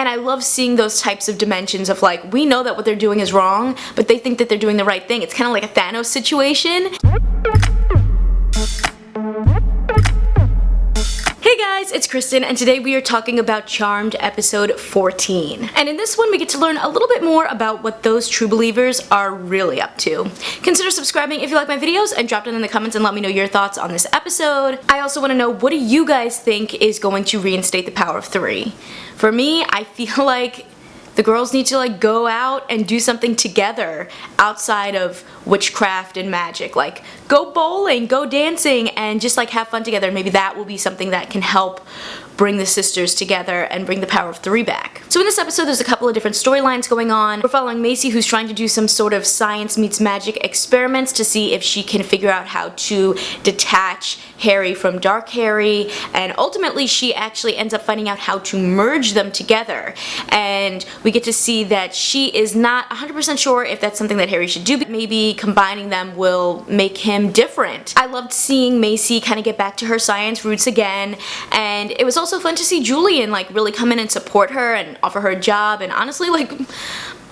And I love seeing those types of dimensions of like, we know that what they're doing is wrong, but they think that they're doing the right thing. It's kind of like a Thanos situation. Hey guys, it's Kristen, and today we are talking about Charmed episode 14. And in this one, we get to learn a little bit more about what those true believers are really up to. Consider subscribing if you like my videos, and drop down in the comments and let me know your thoughts on this episode. I also want to know, what do you guys think is going to reinstate the power of 3? For me, I feel like the girls need to like go out and do something together outside of witchcraft and magic. Like, go bowling, go dancing, and just like have fun together. Maybe that will be something that can help bring the sisters together and bring the power of 3 back. So in this episode, there's a couple of different storylines going on. We're following Macy, who's trying to do some sort of science meets magic experiments to see if she can figure out how to detach Harry from Dark Harry, and ultimately she actually ends up finding out how to merge them together. And we get to see that she is not 100% sure if that's something that Harry should do, but maybe combining them will make him different. I loved seeing Macy kind of get back to her science roots again, and it was also fun to see Julian like really come in and support her and offer her a job. And honestly, like,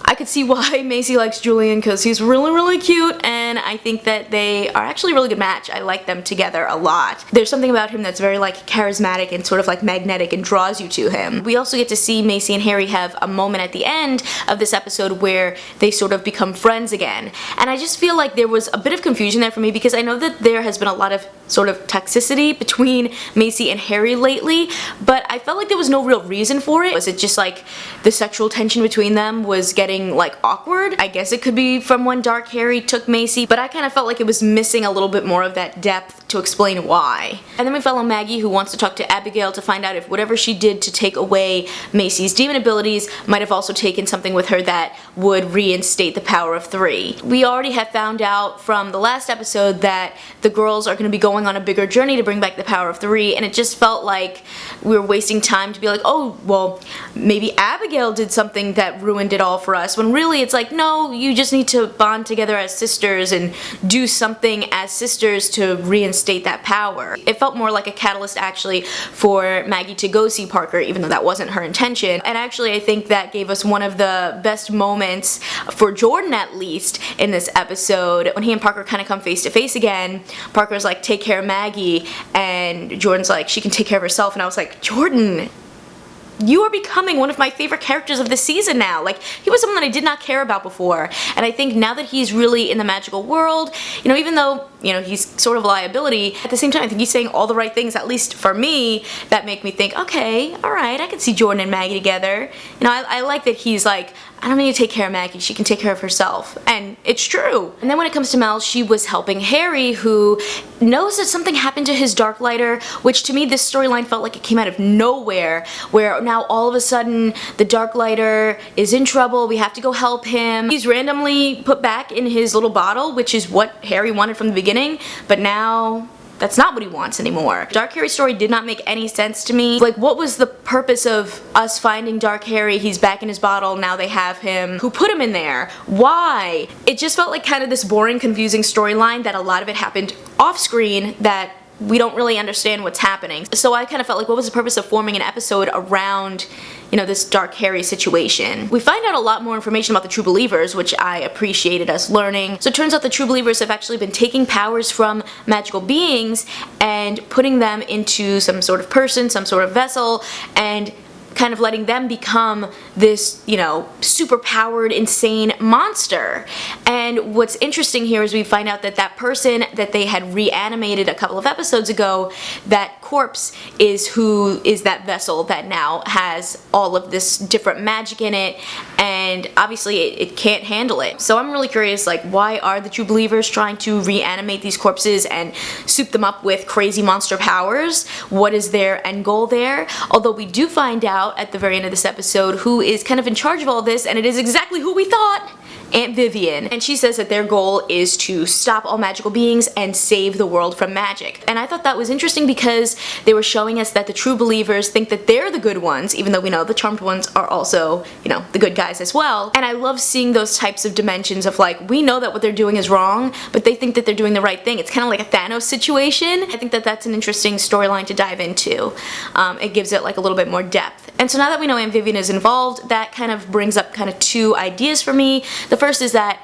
I could see why Macy likes Julian, because he's really cute, and I think that they are actually a really good match. I like them together a lot. There's something about him that's very like charismatic and sort of like magnetic and draws you to him. We also get to see Macy and Harry have a moment at the end of this episode where they sort of become friends again. And I just feel like there was a bit of confusion there for me, because I know that there has been a lot of sort of toxicity between Macy and Harry lately, but I felt like there was no real reason for it. Was it just like the sexual tension between them was getting like awkward? I guess it could be from when Dark Harry took Macy, but I kind of felt like it was missing a little bit more of that depth to explain why. And then we follow Maggie, who wants to talk to Abigail to find out if whatever she did to take away Macy's demon abilities might have also taken something with her that would reinstate the power of 3. We already have found out from the last episode that the girls are going to be going on a bigger journey to bring back the power of 3, and it just felt like we were wasting time to be like, oh, well, maybe Abigail did something that ruined it all for us, when really it's like, no, you just need to bond together as sisters and do something as sisters to reinstate that power. It felt more like a catalyst actually for Maggie to go see Parker, even though that wasn't her intention. And actually I think that gave us one of the best moments for Jordan, at least, in this episode. When he and Parker kind of come face to face again, Parker's like, take care of Maggie, and Jordan's like, she can take care of herself. And I was like, Jordan, you are becoming one of my favorite characters of the season now. Like, he was someone that I did not care about before, and I think now that he's really in the magical world, you know, even though, you know, he's sort of a liability, at the same time I think he's saying all the right things, at least for me, that make me think, okay, alright, I can see Jordan and Maggie together. You know, I like that he's like, I don't need to take care of Maggie, she can take care of herself. And it's true. And then when it comes to Mel, she was helping Harry, who knows that something happened to his dark lighter, which to me this storyline felt like it came out of nowhere, where now all of a sudden the dark lighter is in trouble, we have to go help him. He's randomly put back in his little bottle, which is what Harry wanted from the beginning, but now that's not what he wants anymore. Dark Harry's story did not make any sense to me. Like, what was the purpose of us finding Dark Harry? He's back in his bottle, now they have him. Who put him in there? Why? It just felt like kind of this boring, confusing storyline that a lot of it happened off screen that we don't really understand what's happening. So I kind of felt like, what was the purpose of forming an episode around, you know, this Dark Harry situation? We find out a lot more information about the True Believers, which I appreciated us learning. So it turns out the True Believers have actually been taking powers from magical beings and putting them into some sort of person, some sort of vessel, and kind of letting them become this, you know, super powered, insane monster. And what's interesting here is we find out that that person that they had reanimated a couple of episodes ago, that corpse is who is that vessel that now has all of this different magic in it, and obviously it can't handle it. So I'm really curious, like, why are the True Believers trying to reanimate these corpses and soup them up with crazy monster powers? What is their end goal there? Although we do find out at the very end of this episode who is kind of in charge of all this, and it is exactly who we thought. Aunt Vivian, and she says that their goal is to stop all magical beings and save the world from magic. And I thought that was interesting because they were showing us that the True Believers think that they're the good ones, even though we know the Charmed ones are also, you know, the good guys as well. And I love seeing those types of dimensions of like, we know that what they're doing is wrong, but they think that they're doing the right thing. It's kind of like a Thanos situation. I think that that's an interesting storyline to dive into. It gives it like a little bit more depth. And so now that we know Aunt Vivian is involved, that kind of brings up kind of two ideas for me. The first is that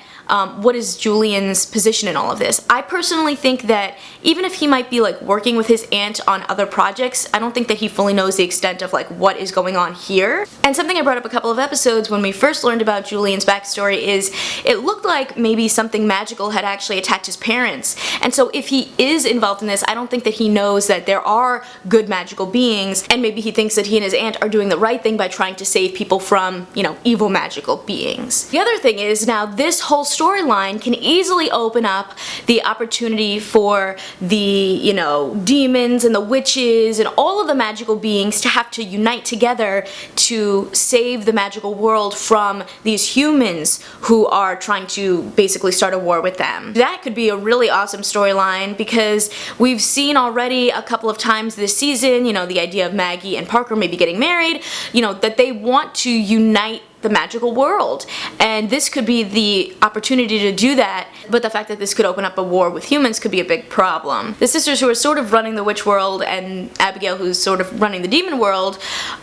what is Julian's position in all of this? I personally think that even if he might be like working with his aunt on other projects, I don't think that he fully knows the extent of like what is going on here. And something I brought up a couple of episodes when we first learned about Julian's backstory is it looked like maybe something magical had actually attacked his parents. And so if he is involved in this, I don't think that he knows that there are good magical beings, and maybe he thinks that he and his aunt are doing the right thing by trying to save people from, you know, evil magical beings. The other thing is, now this whole storyline can easily open up the opportunity for the, you know, demons and the witches and all of the magical beings to have to unite together to save the magical world from these humans who are trying to basically start a war with them. That could be a really awesome storyline, because we've seen already a couple of times this season, you know, the idea of Maggie and Parker maybe getting married, you know, that they want to unite the magical world, and this could be the opportunity to do that, but the fact that this could open up a war with humans could be a big problem. The sisters who are sort of running the witch world and Abigail who's sort of running the demon world,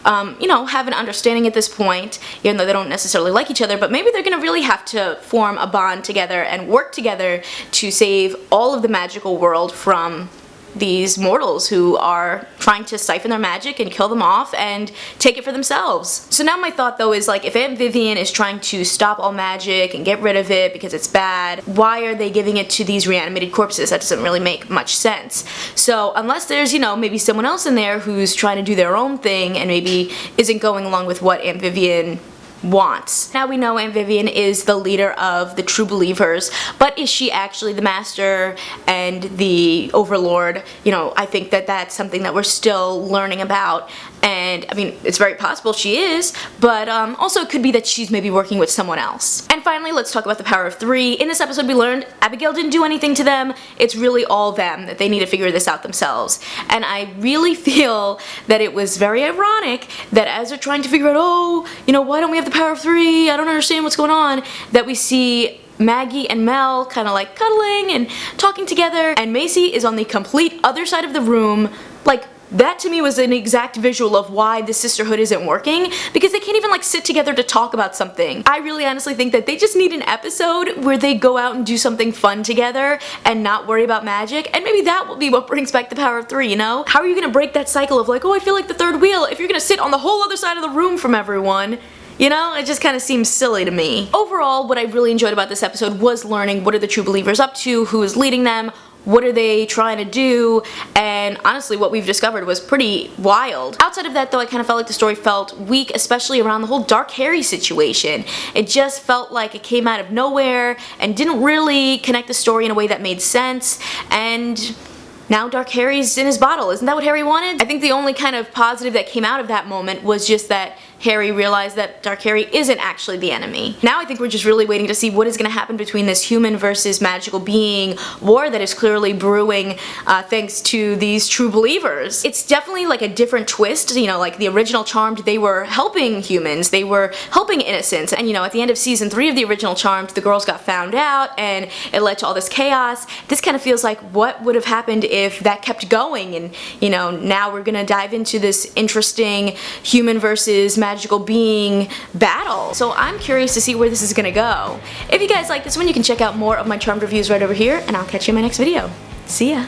you know, have an understanding at this point, even though they don't necessarily like each other, but maybe they're gonna really have to form a bond together and work together to save all of the magical world from these mortals who are trying to siphon their magic and kill them off and take it for themselves. So now my thought though is, like, if Aunt Vivian is trying to stop all magic and get rid of it because it's bad, why are they giving it to these reanimated corpses? That doesn't really make much sense. So unless there's, you know, maybe someone else in there who's trying to do their own thing and maybe isn't going along with what Aunt Vivian wants. Now we know Aunt Vivian is the leader of the True Believers, but is she actually the master and the overlord? You know, I think that that's something that we're still learning about, and I mean, it's very possible she is, but also it could be that she's maybe working with someone else. And finally, let's talk about the power of three. In this episode we learned Abigail didn't do anything to them. It's really all them, that they need to figure this out themselves. And I really feel that it was very ironic that as they're trying to figure out, oh, you know, why don't we have the power of three, I don't understand what's going on, that we see Maggie and Mel kind of like cuddling and talking together, and Macy is on the complete other side of the room. Like, that to me was an exact visual of why the sisterhood isn't working, because they can't even like sit together to talk about something. I really honestly think that they just need an episode where they go out and do something fun together and not worry about magic, and maybe that will be what brings back the power of three, you know? How are you gonna break that cycle of like, oh, I feel like the third wheel, if you're gonna sit on the whole other side of the room from everyone? You know, it just kind of seems silly to me. Overall, what I really enjoyed about this episode was learning what are the True Believers up to, who is leading them, what are they trying to do, and honestly what we've discovered was pretty wild. Outside of that though, I kind of felt like the story felt weak, especially around the whole Dark Harry situation. It just felt like it came out of nowhere and didn't really connect the story in a way that made sense, and now Dark Harry's in his bottle. Isn't that what Harry wanted? I think the only kind of positive that came out of that moment was just that Harry realized that Dark Harry isn't actually the enemy. Now I think we're just really waiting to see what is going to happen between this human versus magical being war that is clearly brewing thanks to these True Believers. It's definitely like a different twist, you know, like the original Charmed, they were helping humans, they were helping innocents, and you know, at the end of season 3 of the original Charmed, the girls got found out and it led to all this chaos. This kind of feels like what would have happened if that kept going, and you know, now we're gonna dive into this interesting human versus magical being battle. So I'm curious to see where this is gonna go. If you guys like this one, you can check out more of my Charmed reviews right over here, and I'll catch you in my next video. See ya!